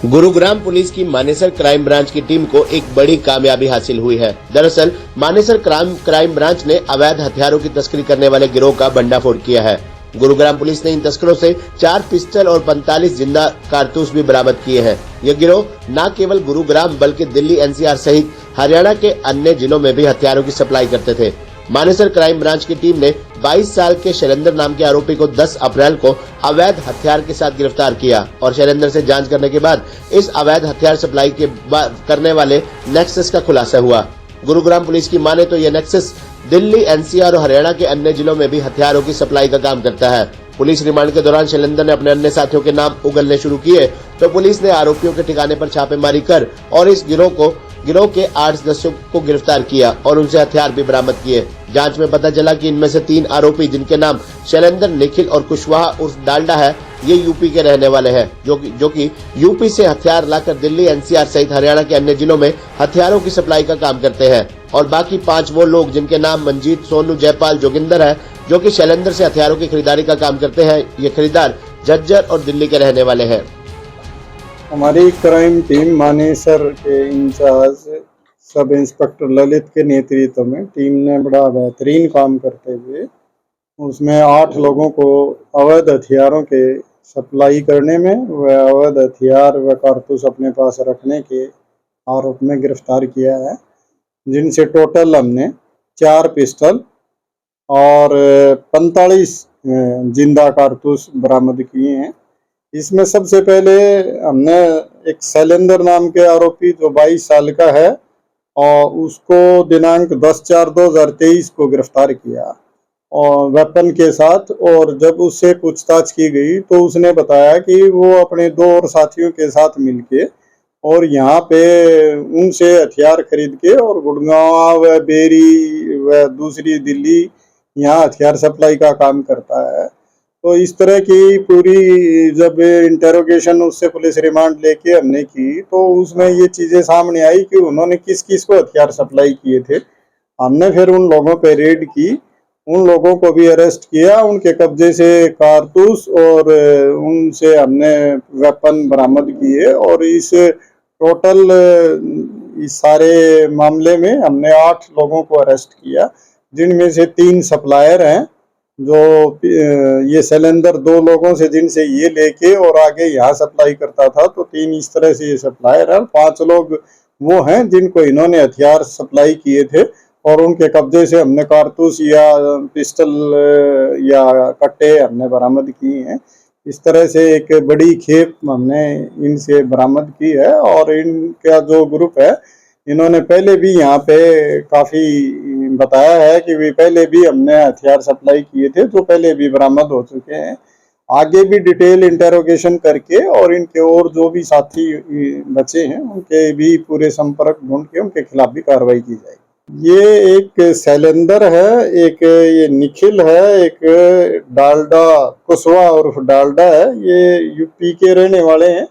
Gurugram police की Manesar crime branch की team को एक बड़ी कामयाबी हासिल हुई है। दरअसल मानेसर क्राइम ब्रांच ने अवैध हथियारों की तस्करी करने वाले गिरोह का भंडाफोड़ किया है। गुरुग्राम पुलिस ने इन तस्करों से 4 पिस्टल और 45 जिंदा कारतूस भी बरामद किए हैं। यह गिरोह न केवल गुरुग्राम बल्कि दिल्ली, एनसीआर सहित हरियाणा के अन्य जिलों में भी हथियारों की सप्लाई करते थे। मानेसर क्राइम ब्रांच की टीम ने 22 साल के शैलेंद्र नाम के आरोपी को 10 अप्रैल को अवैध हथियार के साथ गिरफ्तार किया और शैलेंद्र से जांच करने के बाद इस अवैध हथियार सप्लाई करने वाले नेक्सस का खुलासा हुआ। गुरुग्राम पुलिस की माने तो यह नेक्सस दिल्ली, एनसीआर और हरियाणा के अन्य जिलों में भी हथियारों की सप्लाई का काम करता है। पुलिस रिमांड के दौरान शैलेंद्र ने अपने अन्य साथियों के नाम उगलने शुरू किए तो पुलिस ने आरोपियों के ठिकाने पर छापेमारी कर और इस गिरोह के 8 सदस्यों को गिरफ्तार किया और उनसे हथियार भी बरामद किए। जांच में पता चला कि इनमें से 3 आरोपी जिनके नाम शैलेंद्र, निखिल और कुशवाहा उर्फ डालडा है, ये यूपी के रहने वाले हैं जो कि यूपी से हथियार लाकर दिल्ली, एनसीआर सहित हरियाणा के अन्य जिलों में हथियारों की सप्लाई का काम करते हैं। और बाकी 5 वो लोग जिनके नाम मंजीत, सोनू, जयपाल, जोगिंदर है, जो कि शैलेंद्र से हथियारों की खरीदारी का काम करते हैं। ये खरीदार झज्जर और दिल्ली के रहने वाले हैं। हमारी क्राइम टीम मानेसर के इंचार्ज सब इंस्पेक्टर ललित के नेतृत्व में टीम ने बड़ा बेहतरीन काम करते हुए उसमें 8 लोगों को अवैध हथियारों के सप्लाई करने में व अवैध हथियार व कारतूस अपने पास रखने के आरोप में गिरफ्तार किया है, जिनसे टोटल हमने 4 पिस्टल और 45 जिंदा कारतूस बरामद किए हैं। इसमें सबसे पहले हमने एक शैलेंद्र नाम के आरोपी जो 22 साल का है और उसको दिनांक 10/4/2023 को गिरफ्तार किया और वेपन के साथ। और जब उससे पूछताछ की गई तो उसने बताया कि वो अपने 2 और साथियों के साथ मिलके और यहाँ पे उनसे हथियार खरीद के और गुड़गांव व बेरी व दूसरी दिल्ली यहाँ हथियार सप्लाई का काम करता है। तो इस तरह की पूरी जब इंटेरोगेशन उससे पुलिस रिमांड लेके हमने की तो उसमें ये चीज़ें सामने आई कि उन्होंने किस किस को हथियार सप्लाई किए थे। हमने फिर उन लोगों पे रेड की, उन लोगों को भी अरेस्ट किया, उनके कब्जे से कारतूस और उनसे हमने वेपन बरामद किए और इस टोटल इस सारे मामले में हमने 8 लोगों को अरेस्ट किया, जिनमें से 3 सप्लायर हैं। जो ये शैलेंद्र 2 लोगों से जिनसे ये लेके और आगे यहाँ सप्लाई करता था, तो 3 इस तरह से ये सप्लायर है। 5 लोग वो हैं जिनको इन्होंने हथियार सप्लाई किए थे और उनके कब्जे से हमने कारतूस या पिस्टल या कट्टे हमने बरामद किए हैं। इस तरह से एक बड़ी खेप हमने इनसे बरामद की है। और इनका जो ग्रुप है, इन्होंने पहले भी यहाँ पे काफ़ी बताया है कि वे पहले भी हमने हथियार सप्लाई किए थे, जो पहले भी बरामद हो चुके हैं। आगे भी डिटेल इंटेरोगेशन करके और इनके और जो भी साथी बचे हैं उनके भी पूरे संपर्क ढूंढ के उनके खिलाफ भी कार्रवाई की जाएगी। ये एक शैलेंद्र है, एक ये निखिल है, एक डालडा, कुशवाहा उर्फ डालडा है। ये यूपी के रहने वाले हैं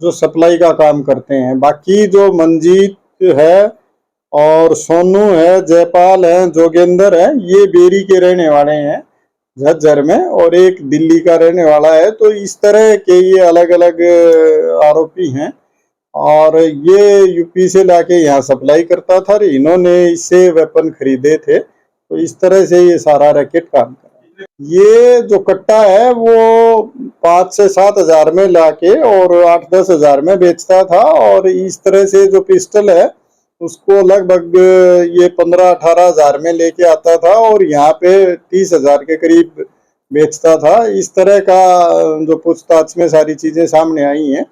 जो सप्लाई का काम करते हैं। बाकी जो मंजीत है और सोनू है, जयपाल है, जोगेंद्र है, ये बेरी के रहने वाले हैं झज्जर में, और एक दिल्ली का रहने वाला है। तो इस तरह के ये अलग अलग आरोपी हैं और ये यूपी से लाके यहाँ सप्लाई करता था। इन्होंने इससे वेपन खरीदे थे। तो इस तरह से ये सारा रैकेट काम कर रहा है। ये जो कट्टा है वो 5 से 7 हज़ार में लाके और 8-10 हज़ार में बेचता था। और इस तरह से जो पिस्टल है उसको लगभग ये 15-18 हज़ार में लेके आता था और यहाँ पे 30 हज़ार के करीब बेचता था। इस तरह का जो पूछताछ में सारी चीज़ें सामने आई हैं।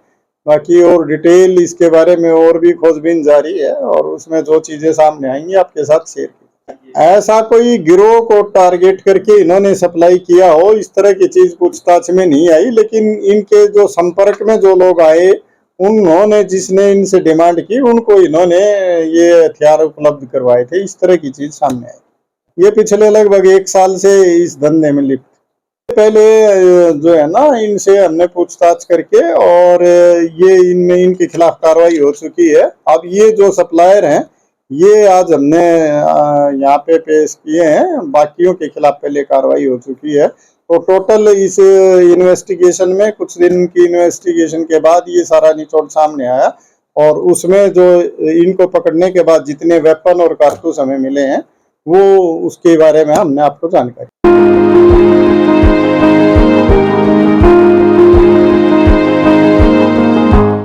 बाकी और डिटेल इसके बारे में और भी खोजबीन जारी है और उसमें जो चीज़ें सामने आएंगी आपके साथ शेयर की। ऐसा कोई गिरोह को टारगेट करके इन्होंने सप्लाई किया हो, इस तरह की चीज़ पूछताछ में नहीं आई। लेकिन इनके जो संपर्क में जो लोग आए, उन्होंने जिसने इनसे डिमांड की, उनको इन्होंने ये हथियार उपलब्ध करवाए थे। इस तरह की चीज़ सामने आई। ये पिछले लगभग 1 साल से इस धंधे में लिप्त। पहले जो है ना, इनसे हमने पूछताछ करके और ये इनके खिलाफ कार्रवाई हो चुकी है। अब ये जो सप्लायर हैं, ये आज हमने यहाँ पे पेश किए हैं। बाकियों के खिलाफ पहले कार्रवाई हो चुकी है। तो टोटल इस इन्वेस्टिगेशन में कुछ दिन की इन्वेस्टिगेशन के बाद ये सारा निचोड़ सामने आया और उसमें जो इनको पकड़ने के बाद जितने वेपन और कारतूस हमें मिले हैं वो उसके बारे में हमने आपको जानकारी